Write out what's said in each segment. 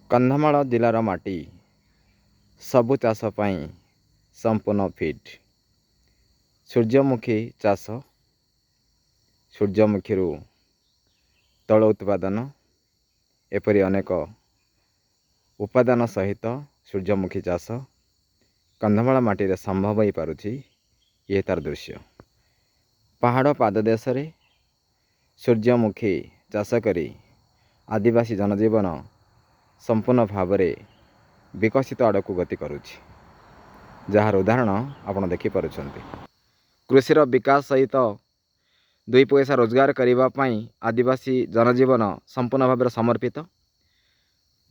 କନ୍ଧମାଳ ଜିଲ୍ଲାର ମାଟି ସବୁ ଚାଷ ପାଇଁ ସମ୍ପୂର୍ଣ୍ଣ ଫିଟ୍। ସୂର୍ଯ୍ୟମୁଖୀ ଚାଷ, ସୂର୍ଯ୍ୟମୁଖୀରୁ ତୈଳ ଉତ୍ପାଦନ, ଏପରି ଅନେକ ଉପାଦାନ ସହିତ ସୂର୍ଯ୍ୟମୁଖୀ ଚାଷ କନ୍ଧମାଳ ମାଟିରେ ସମ୍ଭବ ହୋଇପାରୁଛି। ଇଏ ତା'ର ଦୃଶ୍ୟ। ପାହାଡ଼ ପାଦଦେଶରେ ସୂର୍ଯ୍ୟମୁଖୀ ଚାଷ କରି ଆଦିବାସୀ ଜନଜୀବନ ସମ୍ପୂର୍ଣ୍ଣ ଭାବରେ ବିକଶିତ ଆଡ଼କୁ ଗତି କରୁଛି, ଯାହାର ଉଦାହରଣ ଆପଣ ଦେଖିପାରୁଛନ୍ତି। କୃଷିର ବିକାଶ ସହିତ ଦୁଇ ପଇସା ରୋଜଗାର କରିବା ପାଇଁ ଆଦିବାସୀ ଜନଜୀବନ ସମ୍ପୂର୍ଣ୍ଣ ଭାବରେ ସମର୍ପିତ।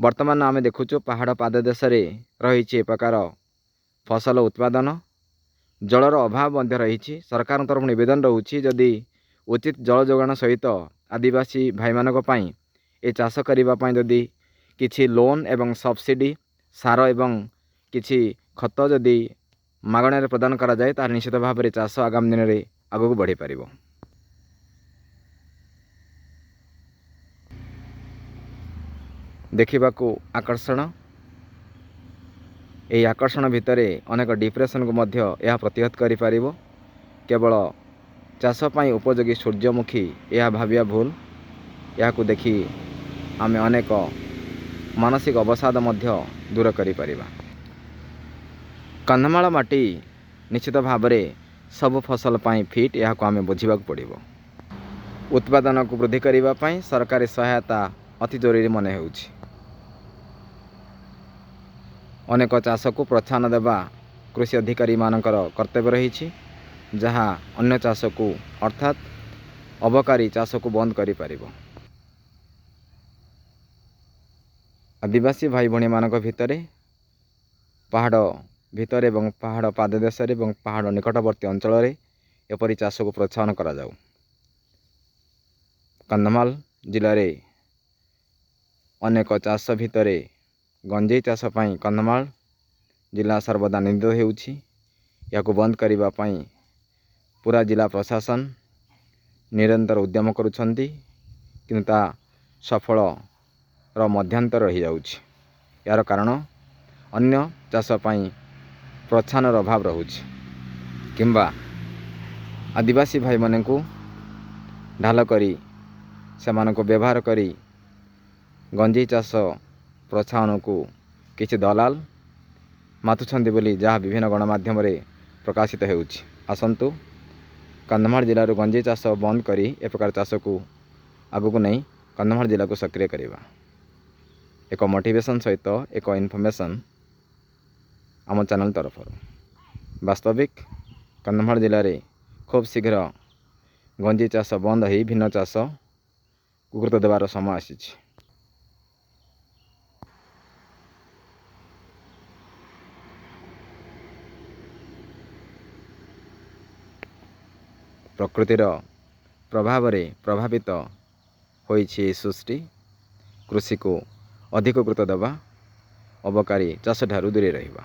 ବର୍ତ୍ତମାନ ଆମେ ଦେଖୁଛୁ ପାହାଡ଼ ପାଦଦେଶରେ ରହିଛି ଏ ପ୍ରକାର ଫସଲ ଉତ୍ପାଦନ। ଜଳର ଅଭାବ ମଧ୍ୟ ରହିଛି। ସରକାରଙ୍କ ତରଫରୁ ନିବେଦନ ରହୁଛି, ଯଦି ଉଚିତ ଜଳ ଯୋଗାଣ ସହିତ ଆଦିବାସୀ ଭାଇମାନଙ୍କ ପାଇଁ ଏ ଚାଷ କରିବା ପାଇଁ ଯଦି କିଛି ଲୋନ୍ ଏବଂ ସବସିଡ଼ି, ସାର ଏବଂ କିଛି ଖତ ଯଦି ମାଗଣାରେ ପ୍ରଦାନ କରାଯାଏ, ତାହେଲେ ନିଶ୍ଚିତ ଭାବରେ ଚାଷ ଆଗାମୀ ଦିନରେ ଆଗକୁ ବଢ଼ିପାରିବ। ଦେଖିବାକୁ ଆକର୍ଷଣ, ଏହି ଆକର୍ଷଣ ଭିତରେ ଅନେକ ଡିପ୍ରେସନକୁ ମଧ୍ୟ ଏହା ପ୍ରତିହତ କରିପାରିବ। କେବଳ ଚାଷ ପାଇଁ ଉପଯୋଗୀ ସୂର୍ଯ୍ୟମୁଖୀ ଏହା ଭାବିବା ଭୁଲ। ଏହାକୁ ଦେଖି ଆମେ ଅନେକ ମାନସିକ ଅବସାଦ ମଧ୍ୟ ଦୂର କରିପାରିବା। କନ୍ଧମାଳ ମାଟି ନିଶ୍ଚିତ ଭାବରେ ସବୁ ଫସଲ ପାଇଁ ଫିଟ୍, ଏହାକୁ ଆମେ ବୁଝିବାକୁ ପଡ଼ିବ। ଉତ୍ପାଦନକୁ ବୃଦ୍ଧି କରିବା ପାଇଁ ସରକାରୀ ସହାୟତା ଅତି ଜରୁରୀ ମନେ ହେଉଛି। ଅନେକ ଚାଷକୁ ପ୍ରୋତ୍ସାହନ ଦେବା କୃଷି ଅଧିକାରୀମାନଙ୍କର କର୍ତ୍ତବ୍ୟ ରହିଛି, ଯାହା ଅନ୍ୟ ଚାଷକୁ ଅର୍ଥାତ୍ ଅବକାରୀ ଚାଷକୁ ବନ୍ଦ କରିପାରିବ। ଆଦିବାସୀ ଭାଇ ଭଉଣୀମାନଙ୍କ ଭିତରେ ପାହାଡ଼ ଭିତରେ ଏବଂ ପାହାଡ଼ ପାଦଦେଶରେ ଏବଂ ପାହାଡ଼ ନିକଟବର୍ତ୍ତୀ ଅଞ୍ଚଳରେ ଏପରି ଚାଷକୁ ପ୍ରୋତ୍ସାହନ କରାଯାଉ। କନ୍ଧମାଳ ଜିଲ୍ଲାରେ ଅନେକ ଚାଷ ଭିତରେ ଗଞ୍ଜେଇ ଚାଷ ପାଇଁ କନ୍ଧମାଳ ଜିଲ୍ଲା ସର୍ବଦା ନିନ୍ଦିତ ହେଉଛି। ଏହାକୁ ବନ୍ଦ କରିବା ପାଇଁ ପୁରା ଜିଲ୍ଲା ପ୍ରଶାସନ ନିରନ୍ତର ଉଦ୍ୟମ କରୁଛନ୍ତି, କିନ୍ତୁ ତା ସଫଳର ମଧ୍ୟାନ୍ତର ରହିଯାଉଛି। ଏହାର କାରଣ ଅନ୍ୟ ଚାଷ ପାଇଁ ପ୍ରୋତ୍ସାହନର ଅଭାବ ରହୁଛି, କିମ୍ବା ଆଦିବାସୀ ଭାଇମାନଙ୍କୁ ଢାଲ କରି ସେମାନଙ୍କୁ ବ୍ୟବହାର କରି ଗଞ୍ଜେଇ ଚାଷ ପ୍ରୋତ୍ସାହନକୁ କିଛି ଦଲାଲ ମାତୁଛନ୍ତି ବୋଲି ଯାହା ବିଭିନ୍ନ ଗଣମାଧ୍ୟମରେ ପ୍ରକାଶିତ ହେଉଛି। ଆସନ୍ତୁ କନ୍ଧମାଳ ଜିଲ୍ଲାରୁ ଗଞ୍ଜେଇ ଚାଷ ବନ୍ଦ କରି ଏ ପ୍ରକାର ଚାଷକୁ ଆଗକୁ ନେଇ କନ୍ଧମାଳ ଜିଲ୍ଲାକୁ ସକ୍ରିୟ କରିବା। ଏକ ମୋଟିଭେସନ୍ ସହିତ ଏକ ଇନଫର୍ମେସନ୍ ଆମ ଚ୍ୟାନେଲ୍ ତରଫରୁ। ବାସ୍ତବିକ କନ୍ଧମାଳ ଜିଲ୍ଲାରେ ଖୁବ୍ ଶୀଘ୍ର ଗଞ୍ଜେଇ ଚାଷ ବନ୍ଦ ହୋଇ ଭିନ୍ନ ଚାଷକୁ ଗୁରୁତ୍ୱ ଦେବାର ସମୟ ଆସିଛି। ପ୍ରକୃତିର ପ୍ରଭାବରେ ପ୍ରଭାବିତ ହୋଇଛି ଏହି ସୃଷ୍ଟି। କୃଷିକୁ ଅଧିକ ଗୁରୁତ୍ୱ ଦେବା, ଅବକାରୀ ଚାଷ ଠାରୁ ଦୂରେଇ ରହିବା।